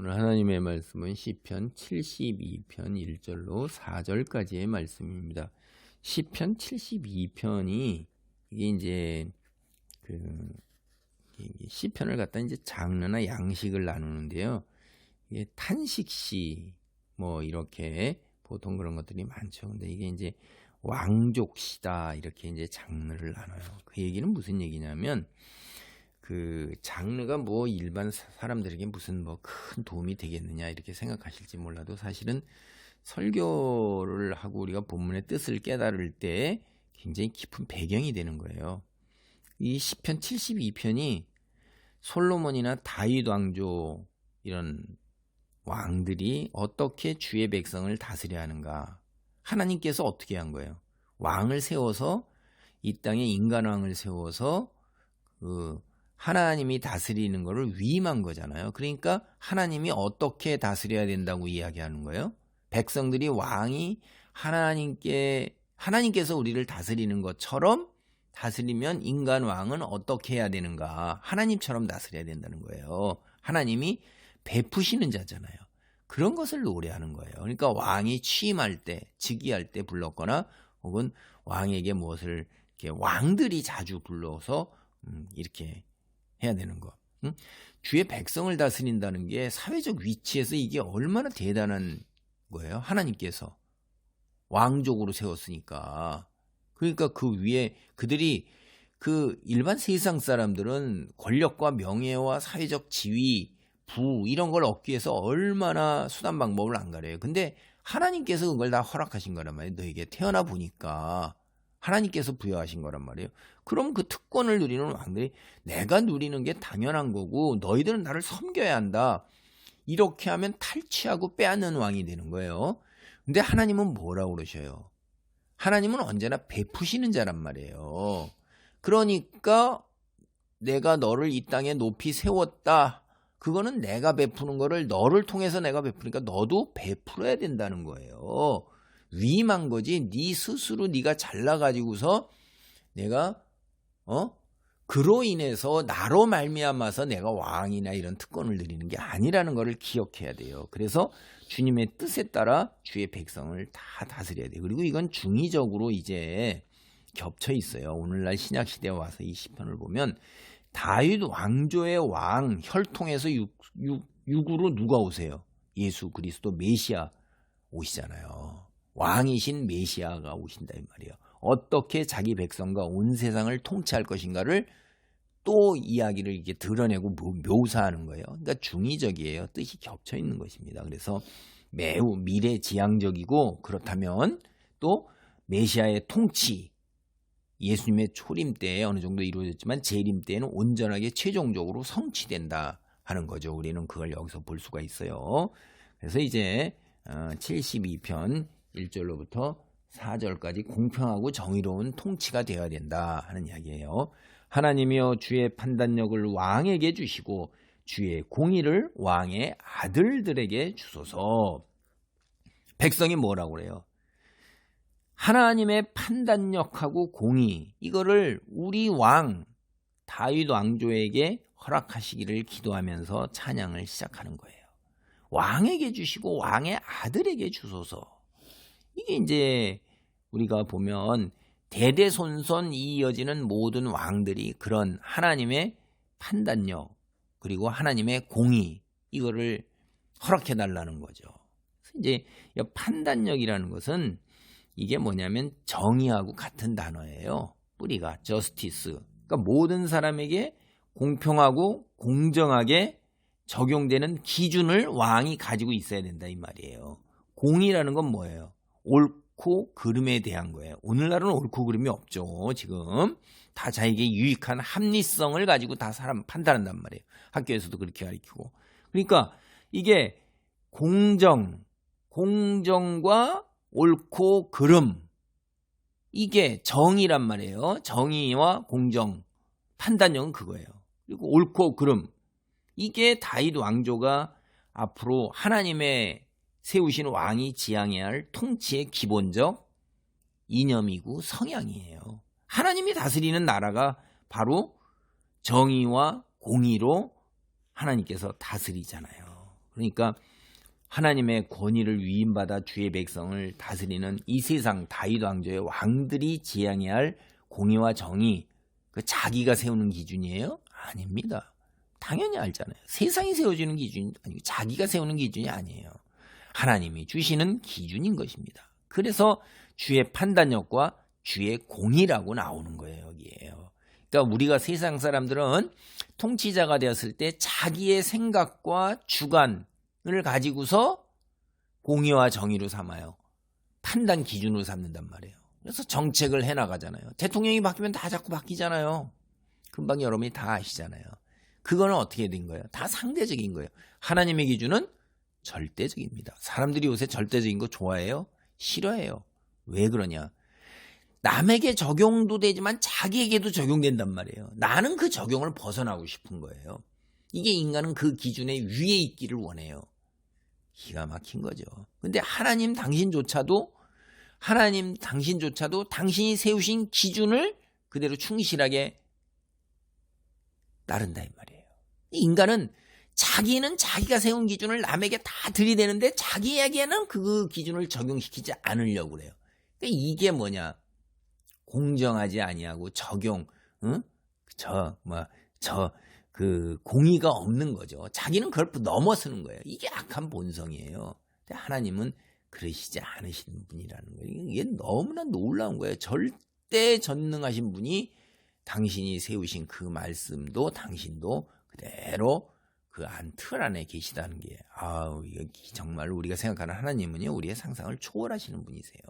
오늘 하나님의 말씀은 시편 72편 1절로 4절까지의 말씀입니다. 시편 72편이 이게 이제 시편을 갖다 이제 장르나 양식을 나누는데요. 이게 탄식시 뭐 이렇게 보통 그런 것들이 많죠. 근데 이게 이제 왕족시다 이렇게 이제 장르를 나눠요. 그 얘기는 무슨 얘기냐면 그 장르가 뭐 일반 사람들에게 무슨 뭐 큰 도움이 되겠느냐 이렇게 생각하실지 몰라도 사실은 설교를 하고 우리가 본문의 뜻을 깨달을 때 굉장히 깊은 배경이 되는 거예요. 이 시편 72편이 솔로몬이나 다윗 왕조 이런 왕들이 어떻게 주의 백성을 다스려야 하는가, 하나님께서 어떻게 한 거예요. 왕을 세워서 이 땅에 인간왕을 세워서 하나님이 다스리는 것을 위임한 거잖아요. 그러니까 하나님이 어떻게 다스려야 된다고 이야기하는 거예요. 백성들이 왕이 하나님께서 우리를 다스리는 것처럼 다스리면 인간 왕은 어떻게 해야 되는가, 하나님처럼 다스려야 된다는 거예요. 하나님이 베푸시는 자잖아요. 그런 것을 노래하는 거예요. 그러니까 왕이 취임할 때, 즉위할 때 불렀거나 혹은 왕에게 무엇을 이렇게 왕들이 자주 불러서 이렇게 해야 되는 거. 주의 백성을 다스린다는 게 사회적 위치에서 이게 얼마나 대단한 거예요. 하나님께서 왕족으로 세웠으니까. 그러니까 그 위에 그들이 그 일반 세상 사람들은 권력과 명예와 사회적 지위, 부 이런 걸 얻기 위해서 얼마나 수단 방법을 안 가려요. 근데 하나님께서 그걸 다 허락하신 거란 말이에요. 너에게 태어나 보니까 하나님께서 부여하신 거란 말이에요. 그럼 그 특권을 누리는 왕들이 내가 누리는 게 당연한 거고 너희들은 나를 섬겨야 한다, 이렇게 하면 탈취하고 빼앗는 왕이 되는 거예요. 근데 하나님은 뭐라고 그러셔요? 하나님은 언제나 베푸시는 자란 말이에요. 그러니까 내가 너를 이 땅에 높이 세웠다, 그거는 내가 베푸는 거를 너를 통해서 내가 베푸니까 너도 베풀어야 된다는 거예요. 위임한 거지 네 스스로 네가 잘나가지고서 내가 그로 인해서 나로 말미암아서 내가 왕이나 이런 특권을 누리는 게 아니라는 것을 기억해야 돼요. 그래서 주님의 뜻에 따라 주의 백성을 다 다스려야 돼요. 그리고 이건 중의적으로 이제 겹쳐 있어요. 오늘날 신약 시대에 와서 이 시편을 보면 다윗 왕조의 왕 혈통에서 육으로 누가 오세요? 예수 그리스도 메시아 오시잖아요. 왕이신 메시아가 오신다 이 말이에요. 어떻게 자기 백성과 온 세상을 통치할 것인가를 또 이야기를 이렇게 드러내고 묘사하는 거예요. 그러니까 중의적이에요. 뜻이 겹쳐 있는 것입니다. 그래서 매우 미래지향적이고, 그렇다면 또 메시아의 통치, 예수님의 초림 때에 어느 정도 이루어졌지만 재림 때에는 온전하게 최종적으로 성취된다 하는 거죠. 우리는 그걸 여기서 볼 수가 있어요. 그래서 이제 72편 1절로부터 4절까지 공평하고 정의로운 통치가 되어야 된다 하는 이야기예요. 하나님이여 주의 판단력을 왕에게 주시고 주의 공의를 왕의 아들들에게 주소서. 백성이 뭐라고 그래요? 하나님의 판단력하고 공의, 이거를 우리 왕 다윗 왕조에게 허락하시기를 기도하면서 찬양을 시작하는 거예요. 왕에게 주시고 왕의 아들에게 주소서. 이게 이제 우리가 보면 대대손손 이어지는 모든 왕들이 그런 하나님의 판단력 그리고 하나님의 공의, 이거를 허락해 달라는 거죠. 이제 판단력이라는 것은 이게 뭐냐면 정의하고 같은 단어예요. 뿌리가 justice. 그러니까 모든 사람에게 공평하고 공정하게 적용되는 기준을 왕이 가지고 있어야 된다 이 말이에요. 공의라는 건 뭐예요? 옳고 그름에 대한 거예요. 오늘날은 옳고 그름이 없죠. 지금 다 자기에게 유익한 합리성을 가지고 다 사람 판단한단 말이에요. 학교에서도 그렇게 가르치고. 그러니까 이게 공정과 옳고 그름, 이게 정의란 말이에요. 정의와 공정, 판단력은 그거예요. 그리고 옳고 그름, 이게 다윗 왕조가 앞으로 하나님의 세우신 왕이 지향해야 할 통치의 기본적 이념이고 성향이에요. 하나님이 다스리는 나라가 바로 정의와 공의로 하나님께서 다스리잖아요. 그러니까 하나님의 권위를 위임받아 주의 백성을 다스리는 이 세상 다윗 왕조의 왕들이 지향해야 할 공의와 정의, 그 자기가 세우는 기준이에요? 아닙니다. 당연히 알잖아요. 세상이 세워지는 기준이 아니고 자기가 세우는 기준이 아니에요. 하나님이 주시는 기준인 것입니다. 그래서 주의 판단력과 주의 공의라고 나오는 거예요, 여기에요. 그러니까 우리가 세상 사람들은 통치자가 되었을 때 자기의 생각과 주관을 가지고서 공의와 정의로 삼아요. 판단 기준으로 삼는단 말이에요. 그래서 정책을 해나가잖아요. 대통령이 바뀌면 다 자꾸 바뀌잖아요. 금방 여러분이 다 아시잖아요. 그거는 어떻게 된 거예요? 다 상대적인 거예요. 하나님의 기준은 절대적입니다. 사람들이 요새 절대적인 거 좋아해요? 싫어해요. 왜 그러냐? 남에게 적용도 되지만 자기에게도 적용된단 말이에요. 나는 그 적용을 벗어나고 싶은 거예요. 이게 인간은 그 기준에 위에 있기를 원해요. 기가 막힌 거죠. 근데 하나님 당신조차도 당신이 세우신 기준을 그대로 충실하게 따른다 이 말이에요. 인간은 자기는 자기가 세운 기준을 남에게 다 들이대는데 자기에게는 그 기준을 적용시키지 않으려고 그래요. 그러니까 이게 뭐냐? 공정하지 아니하고 적용, 그 공의가 없는 거죠. 자기는 그걸 넘어서는 거예요. 이게 악한 본성이에요. 근데 하나님은 그러시지 않으신 분이라는 거예요. 이게 너무나 놀라운 거예요. 절대 전능하신 분이 당신이 세우신 그 말씀도 당신도 그대로 그 틀 안에 계시다는 게, 정말 우리가 생각하는 하나님은요, 우리의 상상을 초월하시는 분이세요.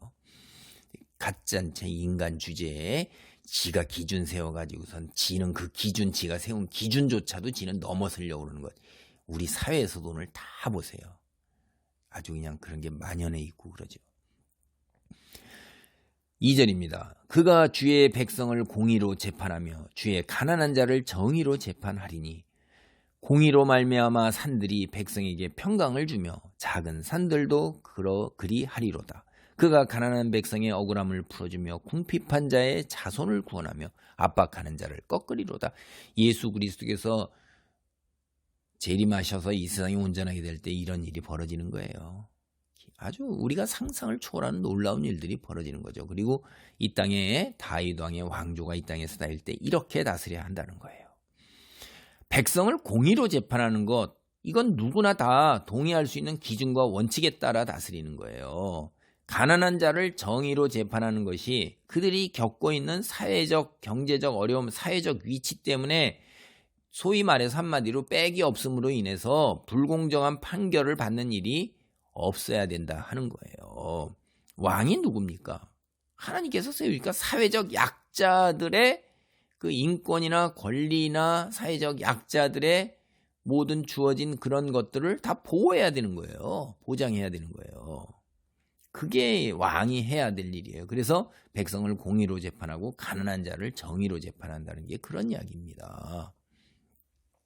가짜체 인간 주제에 지가 기준 세워가지고선 지는 그 기준, 지가 세운 기준조차도 지는 넘어서려고 그러는 것. 우리 사회에서도 오늘 다 보세요. 아주 그냥 그런 게 만연해 있고 그러죠. 2절입니다. 그가 주의 백성을 공의로 재판하며 주의 가난한 자를 정의로 재판하리니 공의로 말미암아 산들이 백성에게 평강을 주며 작은 산들도 그리 하리로다. 그가 가난한 백성의 억울함을 풀어주며 궁핍한 자의 자손을 구원하며 압박하는 자를 꺾으리로다. 예수 그리스도께서 재림하셔서 이 세상이 온전하게 될 때 이런 일이 벌어지는 거예요. 아주 우리가 상상을 초월하는 놀라운 일들이 벌어지는 거죠. 그리고 이 땅에 다윗 왕의 왕조가 이 땅에서 다닐 때 이렇게 다스려야 한다는 거예요. 백성을 공의로 재판하는 것, 이건 누구나 다 동의할 수 있는 기준과 원칙에 따라 다스리는 거예요. 가난한 자를 정의로 재판하는 것이 그들이 겪고 있는 사회적, 경제적 어려움, 사회적 위치 때문에 소위 말해서 한마디로 빽이 없음으로 인해서 불공정한 판결을 받는 일이 없어야 된다 하는 거예요. 왕이 누굽니까? 하나님께서 세우니까 사회적 약자들의 그 인권이나 권리나 사회적 약자들의 모든 주어진 그런 것들을 다 보호해야 되는 거예요. 보장해야 되는 거예요. 그게 왕이 해야 될 일이에요. 그래서 백성을 공의로 재판하고 가난한 자를 정의로 재판한다는 게 그런 이야기입니다.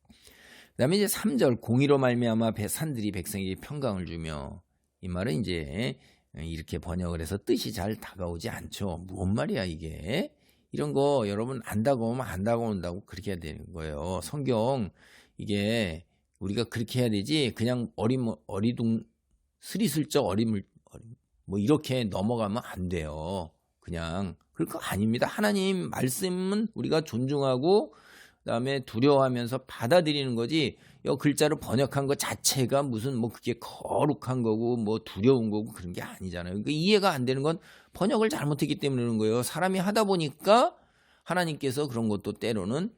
그 다음에 이제 3절 공의로 말미암아 산들이 백성에게 평강을 주며, 이 말은 이제 이렇게 번역을 해서 뜻이 잘 다가오지 않죠. 뭔 말이야 이게. 이런 거 여러분 안다고 하면 안다고 온다고 그렇게 해야 되는 거예요. 성경 이게 우리가 그렇게 해야 되지 그냥 스리슬쩍 뭐 이렇게 넘어가면 안 돼요. 그냥 그럴 거 아닙니다. 하나님 말씀은 우리가 존중하고 그다음에 두려워하면서 받아들이는 거지. 이 글자로 번역한 것 자체가 무슨 뭐 그게 거룩한 거고 뭐 두려운 거고 그런 게 아니잖아요. 그러니까 이해가 안 되는 건 번역을 잘못했기 때문에 그런 거예요. 사람이 하다 보니까 하나님께서 그런 것도 때로는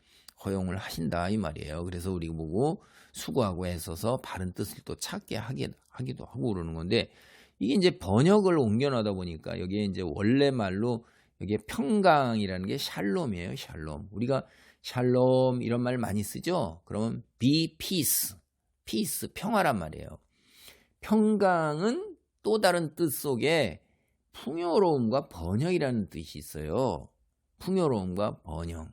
허용을 하신다 이 말이에요. 그래서 우리 보고 수고하고 애써서 바른 뜻을 또 찾게 하기도 하고 그러는 건데, 이게 이제 번역을 옮겨놓다 보니까 여기에 이제 원래 말로 여기에 평강이라는 게 샬롬이에요. 샬롬. 우리가 샬롬 이런 말 많이 쓰죠. 그러면 be peace, 평화란 말이에요. 평강은 또 다른 뜻 속에 풍요로움과 번영이라는 뜻이 있어요. 풍요로움과 번영.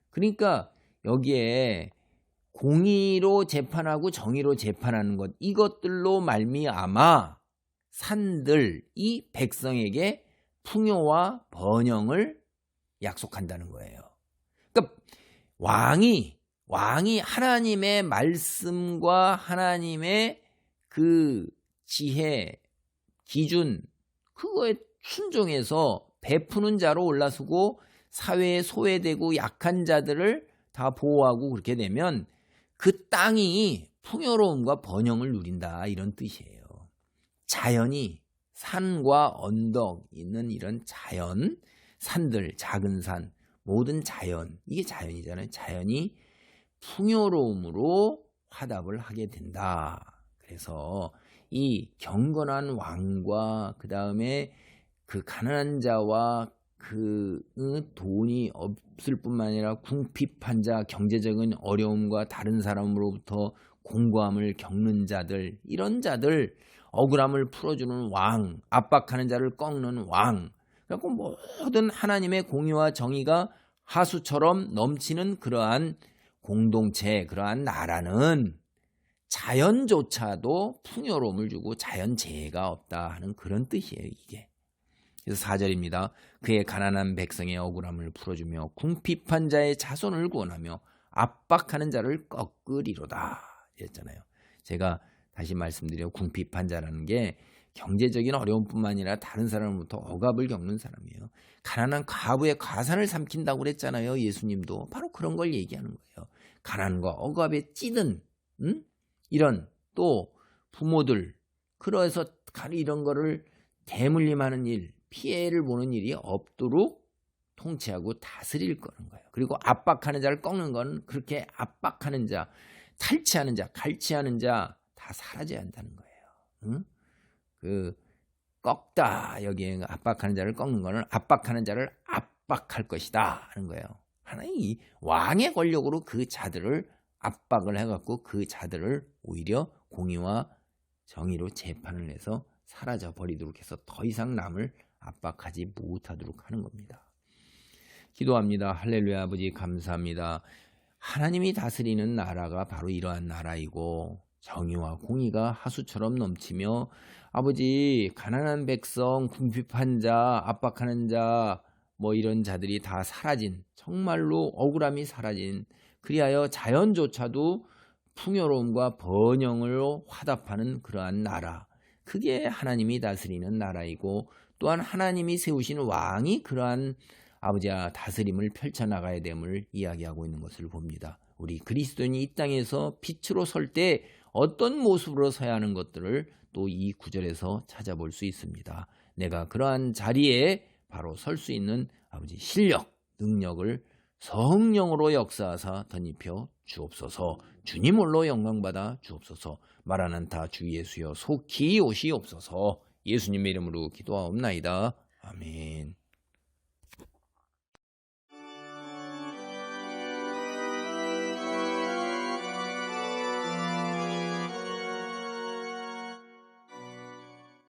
그러니까 여기에 공의로 재판하고 정의로 재판하는 것, 이것들로 말미암아 산들이 백성에게 풍요와 번영을 약속한다는 거예요. 그러니까 왕이 하나님의 말씀과 하나님의 그 지혜, 기준, 그거에 순종해서 베푸는 자로 올라서고 사회에 소외되고 약한 자들을 다 보호하고 그렇게 되면 그 땅이 풍요로움과 번영을 누린다, 이런 뜻이에요. 자연이 산과 언덕 있는 이런 자연, 산들, 작은 산, 모든 자연, 이게 자연이잖아요. 자연이 풍요로움으로 화답을 하게 된다. 그래서 이 경건한 왕과 그 다음에 그 가난한 자와 그 돈이 없을 뿐만 아니라 궁핍한 자, 경제적인 어려움과 다른 사람으로부터 공고함을 겪는 자들, 이런 자들, 억울함을 풀어주는 왕, 압박하는 자를 꺾는 왕, 그래서 모든 하나님의 공의와 정의가 하수처럼 넘치는 그러한 공동체, 그러한 나라는 자연조차도 풍요로움을 주고 자연재해가 없다 하는 그런 뜻이에요, 이게. 그래서 4절입니다. 그의 가난한 백성의 억울함을 풀어주며 궁핍한 자의 자손을 구원하며 압박하는 자를 꺾으리로다 이랬잖아요. 제가 다시 말씀드려, 궁핍한 자라는 게 경제적인 어려움뿐만 아니라 다른 사람으로부터 억압을 겪는 사람이에요. 가난한 과부의 가산을 삼킨다고 그랬잖아요. 예수님도 바로 그런 걸 얘기하는 거예요. 가난과 억압에 찌든 이런 또 부모들, 그래서 이런 거를 대물림하는 일, 피해를 보는 일이 없도록 통치하고 다스릴 거는 거예요. 그리고 압박하는 자를 꺾는 건 그렇게 압박하는 자, 탈취하는 자, 갈취하는 자 다 사라져야 한다는 거예요. 그 꺾다, 여기에 압박하는 자를 꺾는 거는 압박하는 자를 압박할 것이다 하는 거예요. 하나님 이 왕의 권력으로 그 자들을 압박을 해갖고 그 자들을 오히려 공의와 정의로 재판을 해서 사라져 버리도록 해서 더 이상 남을 압박하지 못하도록 하는 겁니다. 기도합니다. 할렐루야. 아버지 감사합니다. 하나님이 다스리는 나라가 바로 이러한 나라이고 정의와 공의가 하수처럼 넘치며 아버지 가난한 백성, 궁핍한 자, 압박하는 자, 이런 자들이 다 사라진, 정말로 억울함이 사라진, 그리하여 자연조차도 풍요로움과 번영으로 화답하는 그러한 나라, 그게 하나님이 다스리는 나라이고 또한 하나님이 세우신 왕이 그러한 아버지와 다스림을 펼쳐나가야 됨을 이야기하고 있는 것을 봅니다. 우리 그리스도인이 이 땅에서 빛으로 설 때 어떤 모습으로 서야 하는 것들을 또 이 구절에서 찾아볼 수 있습니다. 내가 그러한 자리에 바로 설 수 있는 아버지 실력, 능력을 성령으로 역사하사 덧입혀 주옵소서. 주님 홀로 영광받아 주옵소서. 마라난타 주 예수여 속히 오시옵소서. 예수님의 이름으로 기도하옵나이다. 아멘.